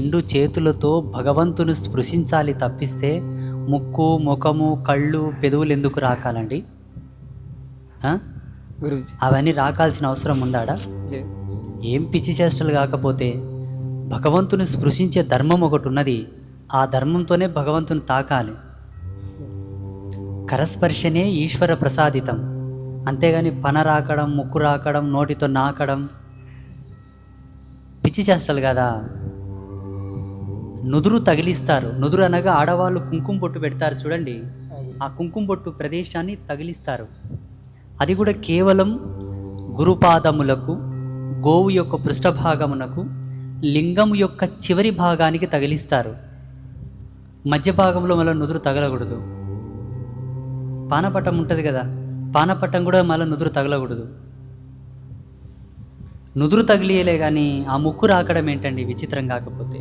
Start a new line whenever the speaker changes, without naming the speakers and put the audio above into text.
రెండు చేతులతో భగవంతుని స్పృశించాలి తప్పిస్తే ముక్కు, ముఖము, కళ్ళు, పెదవులు ఎందుకు రాకాలండి?
గురించి
అవన్నీ రాకాల్సిన అవసరం ఉందాడా?
లేదు.
ఏం పిచ్చి చేష్టలు కాకపోతే భగవంతుని స్పృశించే ధర్మం ఒకటి ఉన్నది. ఆ ధర్మంతోనే భగవంతుని తాకాలి. కరస్పర్శనే ఈశ్వర ప్రసాదితం. అంతేగాని పన రాకడం, ముక్కు రాకడం, నోటితో నాకడం పిచ్చి చేష్టలు కదా. నుదురు తగిలిస్తారు. నుదురు అనగా ఆడవాళ్ళు కుంకుమ బొట్టు పెడతారు చూడండి, ఆ కుంకుమ బొట్టు ప్రదేశాన్ని తగిలిస్తారు. అది కూడా కేవలం గురుపాదములకు, గోవు యొక్క పృష్ఠభాగమునకు, లింగము యొక్క చివరి భాగానికి తగిలిస్తారు. మధ్య భాగంలో మళ్ళీ నుదురు తగలకూడదు. పానపట్టం ఉంటుంది కదా, పానపట్టం కూడా మళ్ళీ నుదురు తగలకూడదు. నుదురు తగిలియలే కానీ ఆ ముక్కు రాకడం ఏంటండి విచిత్రం కాకపోతే.